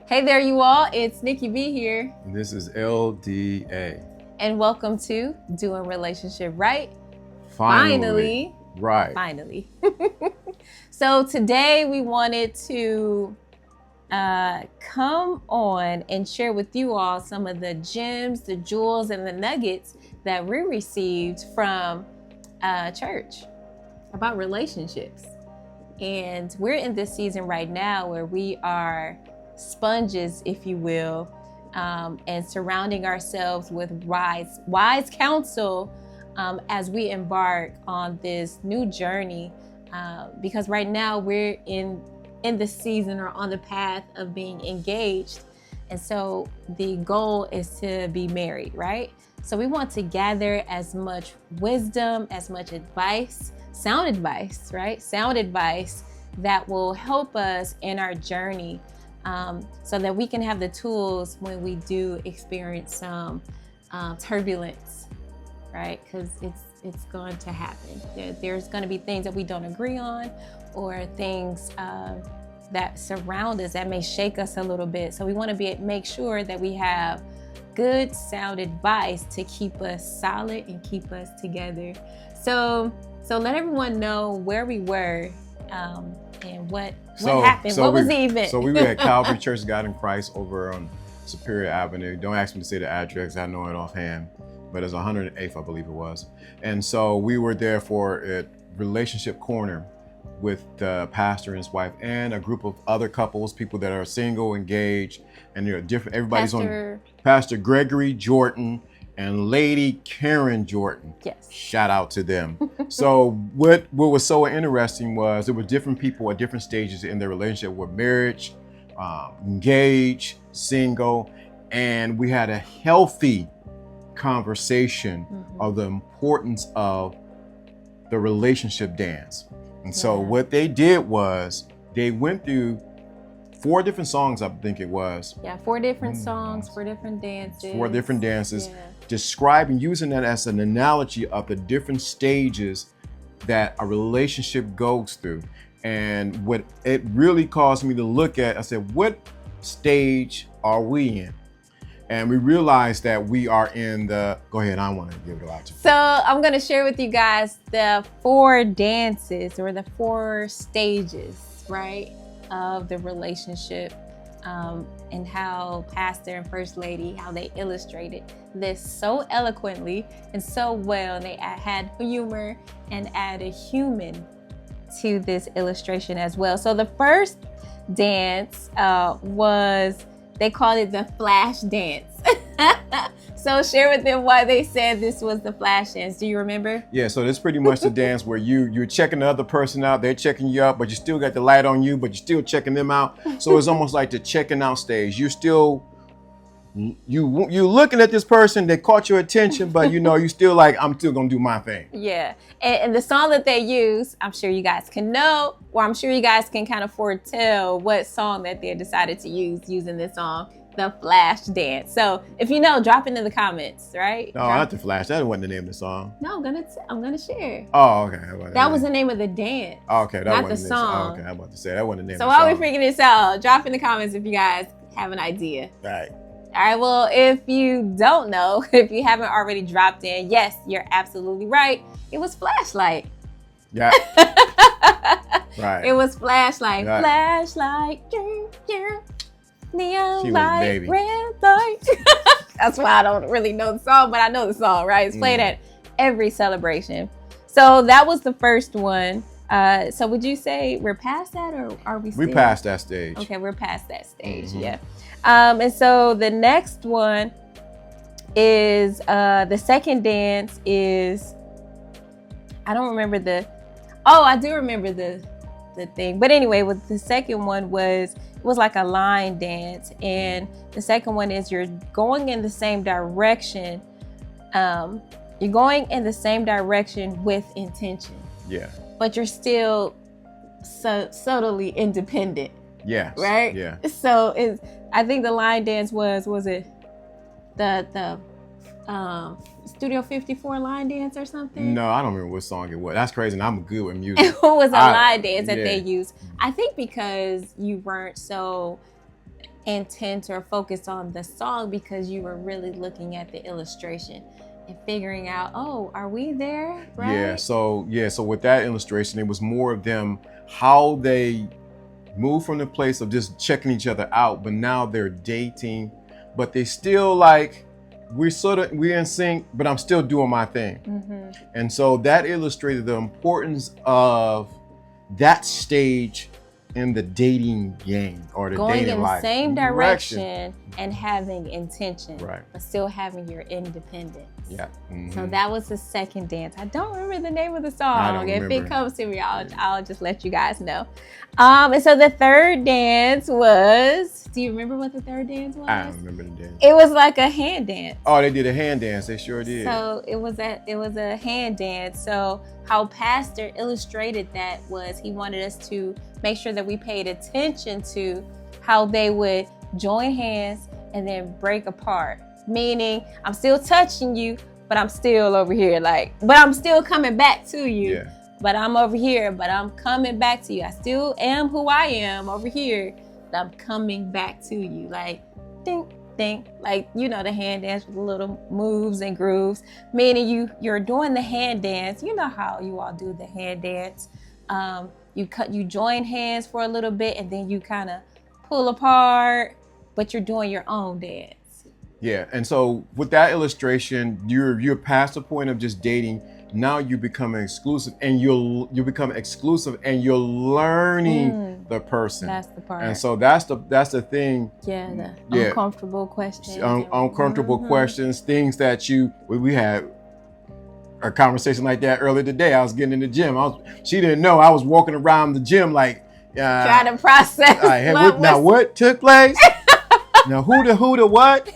Hey there, you all. It's Nikki B here. And this is LDA. And welcome to Doing Relationship Right. Finally. Right. Finally. So today we wanted to come on and share with you all some of the gems, the jewels, and the nuggets that we received from church about relationships. And we're in this season right now where we are sponges, if you will, and surrounding ourselves with wise counsel as we embark on this new journey. Because right now we're in the season or on the path of being engaged. And so the goal is to be married, right? So we want to gather as much wisdom, as much advice, sound advice, right? Sound advice that will help us in our journey. So that we can have the tools when we do experience some turbulence, right? Because it's going to happen. There's going to be things that we don't agree on, or things that surround us that may shake us a little bit. So we want to make sure that we have good sound advice to keep us solid and keep us together. So let everyone know where we were and what happened. What was the event? So we were at Calvary Church God in Christ over on Superior Avenue. Don't ask me to say the address, I know it offhand, but it's 108th, I believe it was. And so we were there for a relationship corner with the pastor and his wife and a group of other couples, people that are single, engaged, and they're different. Everybody's on Pastor Gregory Jordan and Lady Karin Jordan. Yes. Shout out to them. So what was so interesting was there were different people at different stages in their relationship, with marriage, engaged, single, and we had a healthy conversation of the importance of the relationship dance. And so what they did was they went through 4 different songs, I think it was. Yeah, 4 different songs, 4 different dances. 4 different dances, describing, using that as an analogy of the different stages that a relationship goes through. And what it really caused me to look at, I said, what stage are we in? And we realized that we are in the, go ahead, I want to give it out to you. So I'm going to share with you guys the 4 dances, or the 4 stages, right, of the relationship, and how Pastor and First Lady, how they illustrated this so eloquently and so well. And they had humor and added human to this illustration as well. So the first dance was, they called it the flash dance. So share with them why they said this was the flash dance. Do you remember? Yeah, so it's pretty much the dance where you're checking the other person out, they're checking you out, but you still got the light on you, but you're still checking them out. So it's almost like the checking out stage. You're still, you're looking at this person, they caught your attention, but you still like, I'm still gonna do my thing. Yeah, and the song that they use, I'm sure you guys can know, or I'm sure you guys can kind of foretell what song that they decided to use using this song, the flash dance. So if you know, drop it in the comments, right? No, not the flash. That wasn't the name of the song. No, I'm gonna share. Oh, okay. That was the name of the dance. Oh, okay, that not wasn't the song. Oh, okay, I'm about to say that wasn't the name. So of the song. while we're figuring this out, drop in the comments if you guys have an idea. Right. All right. Well, if you don't know, if you haven't already dropped in, yes, you're absolutely right. It was Flashlight. Yeah. Right. It was Flashlight. Right. Flashlight. Neon light, baby. red light. That's why I don't really know the song, but I know the song, right? It's played at every celebration. So that was the first one. So would you say we're past that, or are we still? We passed that stage. Okay, we're past that stage, yeah. And so the next one is, the second dance is, I don't remember I do remember the thing. But anyway, with the second one was like a line dance. And the second one is you're going in the same direction. You're going in the same direction with intention. Yeah. But you're still subtly independent. Yes. Right? Yeah. So I think the line dance was it the Studio 54 line dance or something? No, I don't remember what song it was. That's crazy, and I'm good with music. It was a line dance that they used. I think because you weren't so intent or focused on the song because you were really looking at the illustration and figuring out, oh, are we there? Right? So with that illustration, it was more of them, how they moved from the place of just checking each other out, but now they're dating, but they still like, we're in sync, but I'm still doing my thing. Mm-hmm. And so that illustrated the importance of that stage in the dating game or the going dating in the life. same direction and having intention, right, but still having your independence. Yeah. Mm-hmm. So that was the second dance. I don't remember the name of the I song. don't If remember. it comes to me, I'll just let you guys know. And so the third dance was, do you remember what the third dance was? I don't remember the dance. It was like a hand dance. Oh, they did a hand dance. They sure did. So it was a hand dance. So how Pastor illustrated that was he wanted us to make sure that we paid attention to how they would join hands and then break apart. Meaning, I'm still touching you, but I'm still over here. But I'm still coming back to you. Yeah. But I'm over here, but I'm coming back to you. I still am who I am over here, but I'm coming back to you. Like, ding, ding. Like, the hand dance with the little moves and grooves. Meaning you're doing the hand dance. You know how you all do the hand dance. You join hands for a little bit and then you kind of pull apart, but you're doing your own dance. Yeah, and so with that illustration, you're past the point of just dating. Now you become exclusive, and you become exclusive, and you're learning the person. That's the part. And so that's the thing. Yeah, the uncomfortable questions. Uncomfortable questions, things that we had a conversation like that earlier today. I was getting in the gym. She didn't know I was walking around the gym like trying to process. Now what took place? Now who the what?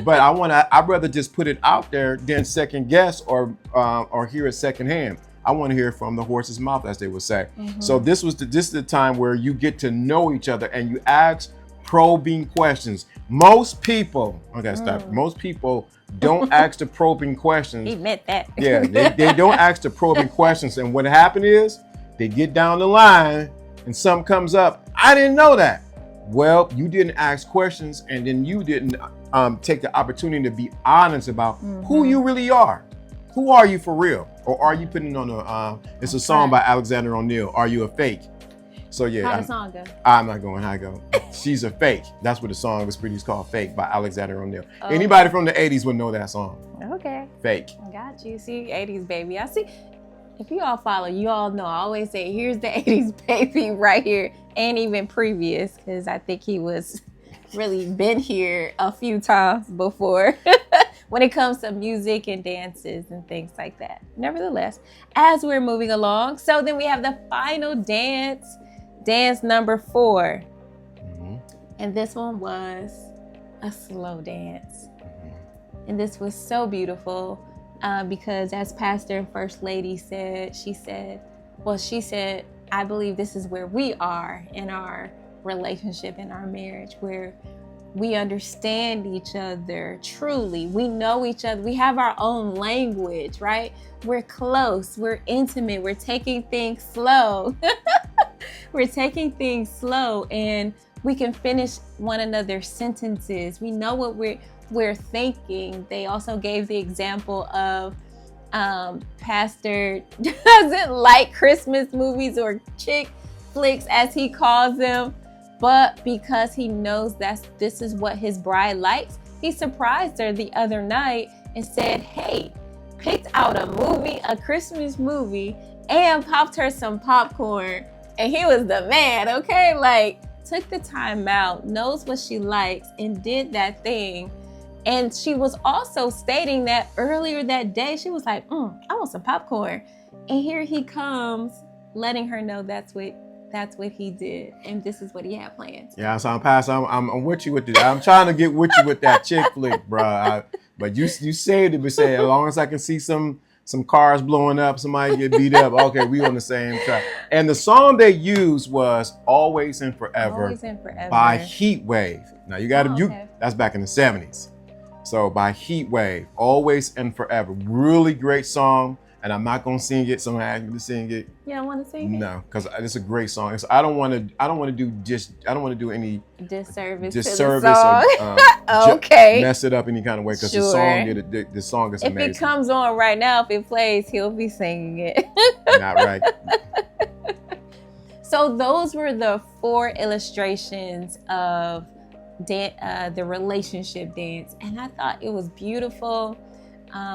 But I'd rather just put it out there than second guess or hear it secondhand. I want to hear it from the horse's mouth, as they would say. Mm-hmm. So this is the time where you get to know each other and you ask probing questions. Most people, most people don't ask the probing questions. He meant that. Yeah, they don't ask the probing questions. And what happened is they get down the line and something comes up. I didn't know that. Well, you didn't ask questions, and then you didn't take the opportunity to be honest about who you really are. Who are you for real? Or are you putting on it's a song by Alexander O'Neal, Are You a Fake? So yeah. How the song go? I'm not going how it go. She's a fake. That's what the song was produced called, Fake by Alexander O'Neal. Oh. Anybody from the 80s would know that song. Okay. Fake. Got you. See, 80s baby. I see. If you all follow, you all know I always say, here's the 80s baby right here. And even previous, because I think he was really been here a few times before when it comes to music and dances and things like that. Nevertheless, as we're moving along, so then we have the final dance number 4. Mm-hmm. And this one was a slow dance. Mm-hmm. And this was so beautiful. Because as Pastor and First Lady said, she said, I believe this is where we are in our relationship, in our marriage, where we understand each other truly. We know each other. We have our own language, right? We're close. We're intimate. We're taking things slow. We're taking things slow, and we can finish one another's sentences. We know what we're thinking. They also gave the example of Pastor doesn't like Christmas movies or chick flicks, as he calls them, but because he knows this is what his bride likes, he surprised her the other night and said, hey, picked out a Christmas movie, and popped her some popcorn, and he was the man, okay? Like, took the time out, knows what she likes, and did that thing. And she was also stating that earlier that day, she was like, I want some popcorn. And here he comes, letting her know that's what he did. And this is what he had planned. Yeah, so I'm with you with this. I'm trying to get with you with that chick flick, bro. But you saved it, but say, as long as I can see some cars blowing up, somebody get beat up, okay, we on the same track. And the song they used was Always and Forever, by Heat Wave. Now you got that's back in the 70s. So by Heat Wave, Always and Forever. Really great song. and I'm not gonna sing it. Someone asked me to sing it. You don't want to sing it? No, because it's a great song. I don't want to do any Disservice disservice to the song. or Okay. mess it up any kind of way, because Sure. the song is If amazing. it comes on right now, if it plays, he'll be singing it. Not right. So those were the 4 illustrations of the relationship dance, and I thought it was beautiful.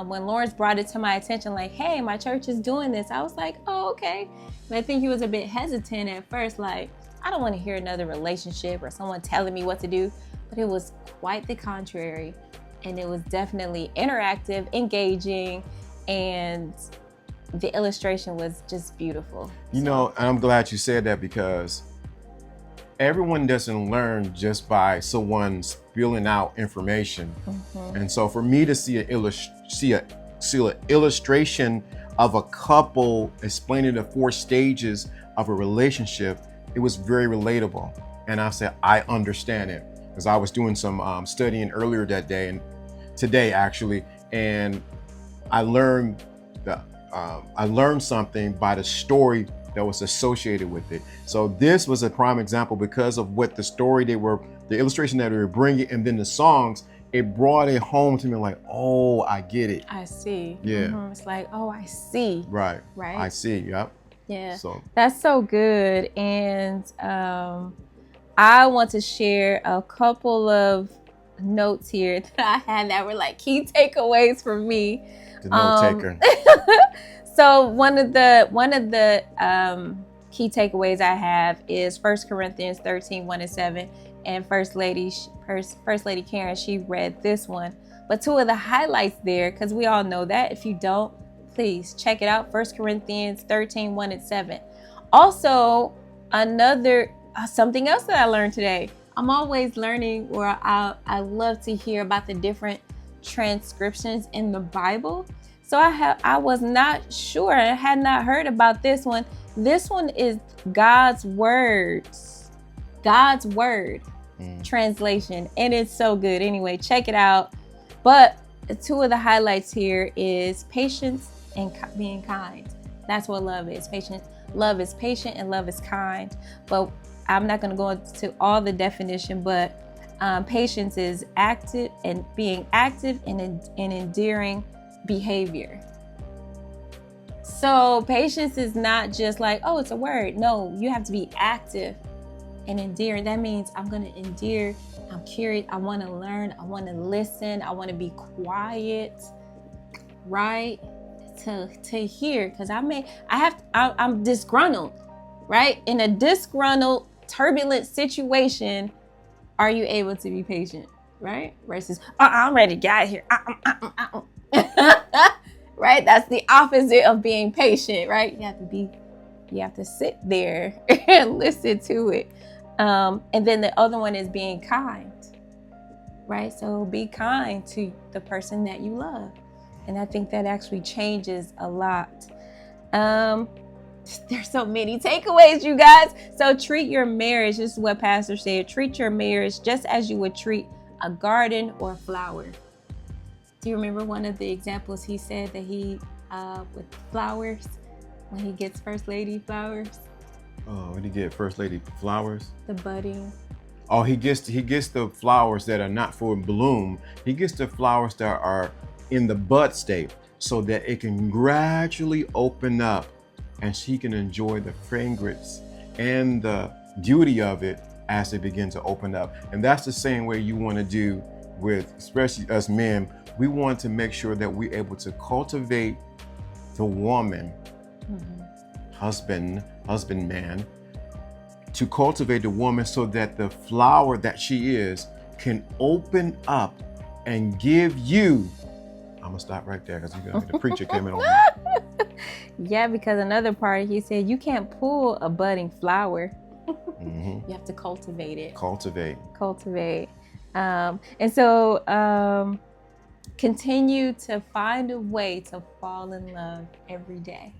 When Lawrence brought it to my attention, like, hey, my church is doing this, I was like, oh, okay. And I think he was a bit hesitant at first, like, I don't want to hear another relationship or someone telling me what to do. But it was quite the contrary. And it was definitely interactive, engaging, and the illustration was just beautiful. You know, and I'm glad you said that, because everyone doesn't learn just by someone spilling out information. Mm-hmm. And so for me to see an illustration of a couple explaining the 4 stages of a relationship, it was very relatable. And I said, I understand it, because I was doing some studying earlier that day, and today actually, and I learned something by the story that was associated with it. So this was a prime example, because of what the illustration that they were bringing, and then the songs, it brought it home to me, like, oh, I get it. I see. Yeah. Mm-hmm. It's like, oh, I see. Right. Right. I see. Yep. Yeah. So that's so good. And I want to share a couple of notes here that I had that were like key takeaways for me. the note taker. So one of the key takeaways I have is 1 Corinthians 13, 1-7. And First Lady Karin, she read this one. But 2 of the highlights there, because we all know that. If you don't, please check it out. 1 Corinthians 13, 1-7. Also, something else that I learned today. I'm always learning, or I love to hear about the different transcriptions in the Bible. So I was not sure. I had not heard about this one. This one is God's word translation, and it's so good. Anyway, check it out. But 2 of the highlights here is patience and being kind. That's what love is. Love is patient and love is kind. But I'm not going to go into all the definition, but patience is active and being active in endearing behavior. So patience is not just like, oh, it's a word. No, you have to be active and endearing. That means I'm going to endear. I'm curious. I want to learn. I want to listen. I want to be quiet, right? To hear, because I'm disgruntled, right? In a disgruntled, turbulent situation, are you able to be patient, right? Versus, I'm ready to get out of here. Right? That's the opposite of being patient, right? You have to sit there and listen to it. And then the other one is being kind, right? So be kind to the person that you love. And I think that actually changes a lot. There's so many takeaways, you guys. So treat your marriage, this is what Pastor said, treat your marriage just as you would treat a garden or a flower. Do you remember one of the examples he said that he, with flowers, when he gets First Lady flowers? Oh, when he get First Lady flowers? The budding. Oh, he gets the flowers that are not for bloom. He gets the flowers that are in the bud state, so that it can gradually open up and she can enjoy the fragrance and the beauty of it as they begin to open up. And that's the same way you want to do with, especially us men. We want to make sure that we're able to cultivate the woman, husband, man, to cultivate the woman so that the flower that she is can open up and give you. I'm gonna stop right there, because the preacher came in on me. Yeah, because another part, he said you can't pull a budding flower. Mm-hmm. You have to cultivate it. Cultivate. And so continue to find a way to fall in love every day.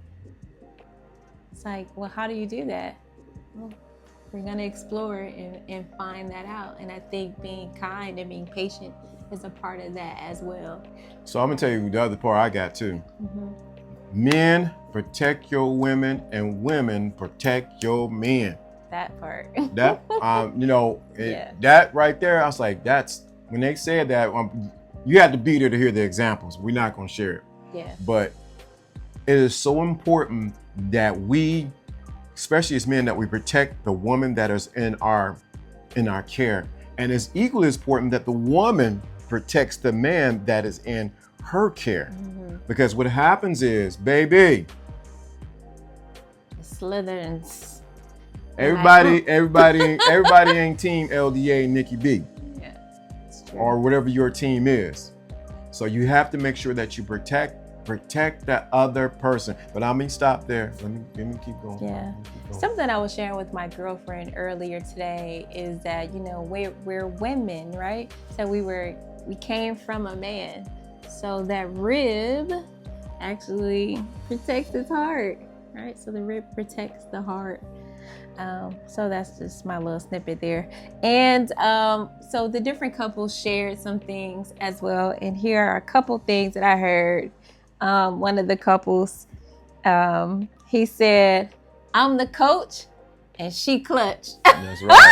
It's like, well, how do you do that? Well, we're going to explore and find that out. And I think being kind and being patient is a part of that as well. So I'm going to tell you the other part I got too. Men, protect your women, and women, protect your men. That part. That, Yeah. that right there, I was like, that's, when they said that, you had to be there to hear the examples. We're not going to share it. Yeah. But it is so important that we, especially as men, that we protect the woman that is in our care. And it's equally as important that the woman protects the man that is in her care. Mm-hmm. Because what happens is, baby, Slytherins. everybody ain't team LDA and Nikki B. Yeah, it's true. Or whatever your team is. So you have to make sure that you protect that other person. But I mean, stop there. Let me keep going. Yeah. Something I was sharing with my girlfriend earlier today is that, we're women, right? So we came from a man. So that rib actually protects his heart, right? So the rib protects the heart. So that's just my little snippet there. And so the different couples shared some things as well. And here are a couple things that I heard. One of the couples, he said, "I'm the coach and she clutch." That's right.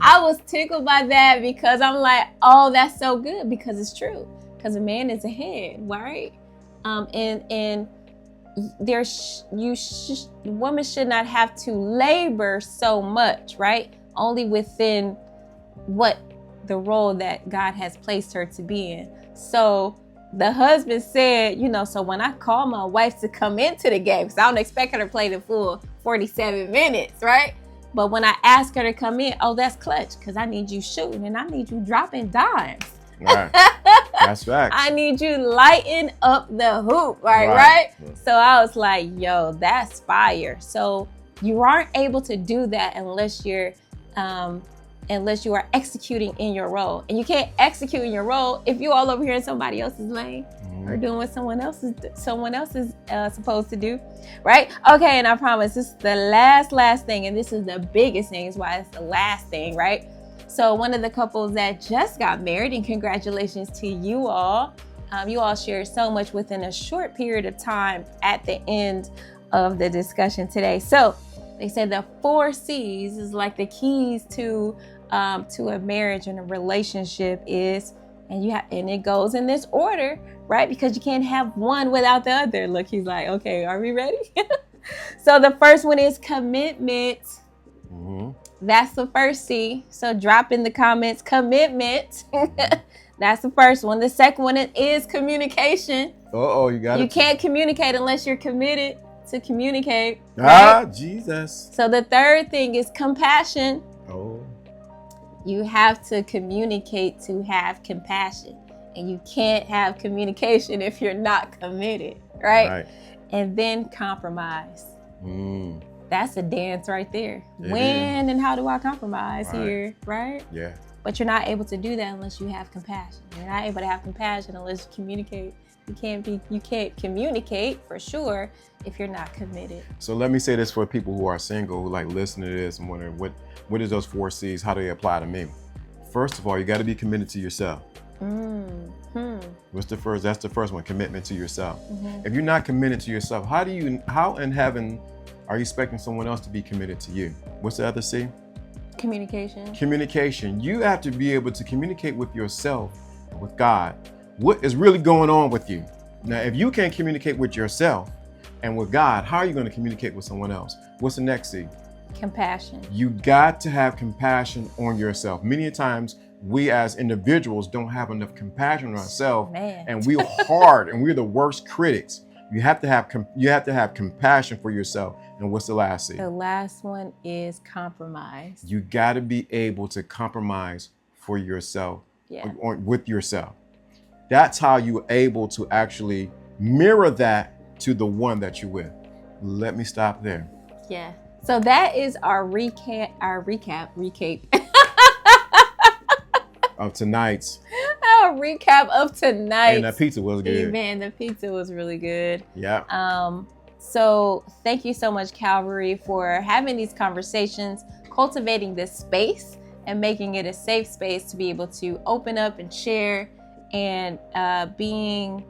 I was tickled by that because I'm like, oh, that's so good, because it's true. Because a man is a head, right? And the woman should not have to labor so much, right? Only within what the role that God has placed her to be in. So the husband said, so when I call my wife to come into the game, because I don't expect her to play the full 47 minutes, right? But when I ask her to come in, oh, that's clutch, because I need you shooting and I need you dropping dimes. Right. That's facts. I need you lighting up the hoop, right? Yeah. So I was like, yo, that's fire. So you aren't able to do that unless you are executing in your role. And you can't execute in your role if you're all over here in somebody else's lane or doing what someone else is supposed to do, right? Okay, and I promise this is the last thing, and this is the biggest thing, is why it's the last thing, right? So one of the couples that just got married, and congratulations to you all. You all shared so much within a short period of time at the end of the discussion today. So they said the 4 C's is like the keys to a marriage and a relationship is, and it goes in this order, right? Because you can't have one without the other. Look, he's like, okay, are we ready? So the first one is commitment. Mm-hmm. That's the first C. So drop in the comments, commitment. That's the first one. The second one is communication. You can't communicate unless you're committed to communicate. Right? Jesus. So the third thing is compassion. Oh. You have to communicate to have compassion. And you can't have communication if you're not committed, right? And then compromise. That's a dance right there. When and how do I compromise here, right? Yeah. But you're not able to do that unless you have compassion. You're not able to have compassion unless you communicate. You can't communicate for sure if you're not committed. So let me say this for people who are single, who like listen to this and wondering what is those 4 C's? How do they apply to me? First of all, you got to be committed to yourself. What's the first? That's the first one, commitment to yourself. If you're not committed to yourself, how in heaven are you expecting someone else to be committed to you? What's the other C? Communication. Communication. You have to be able to communicate with yourself, with God, what is really going on with you. Now, if you can't communicate with yourself and with God, how are you going to communicate with someone else? What's the next C? Compassion. You got to have compassion on yourself. Many times we as individuals don't have enough compassion on ourselves, and we're hard and we're the worst critics. You have to have compassion for yourself. And what's the last C? The last one is compromise. You got to be able to compromise for yourself, or with yourself. That's how you're able to actually mirror that to the one that you're with. Let me stop there. Yeah. So that is our recap. Of tonight's. Our recap of tonight. And that pizza was good. Man, the pizza was really good. Yeah. So thank you so much, Calvary, for having these conversations, cultivating this space and making it a safe space to be able to open up and share, and being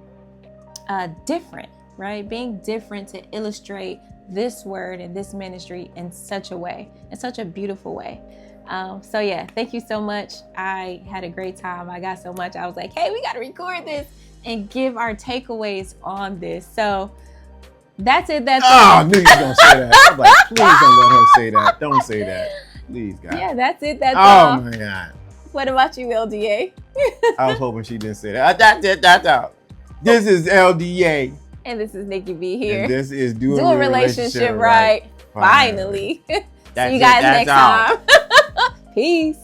different, right? Being different to illustrate this word and this ministry in such a way, in such a beautiful way. So yeah, thank you so much. I had a great time. I got so much. I was like, hey, we got to record this and give our takeaways on this. So that's it. That's I knew you were going to say that. I'm like, please don't let her say that. Don't say that. Please, God. Yeah, that's it. That's all. Oh, my God. What about you, LDA? I was hoping she didn't say that. That's out. This is LDA. And this is Nikki B here. And this is Doing a Relationship Right. Finally. See you guys next time. Peace.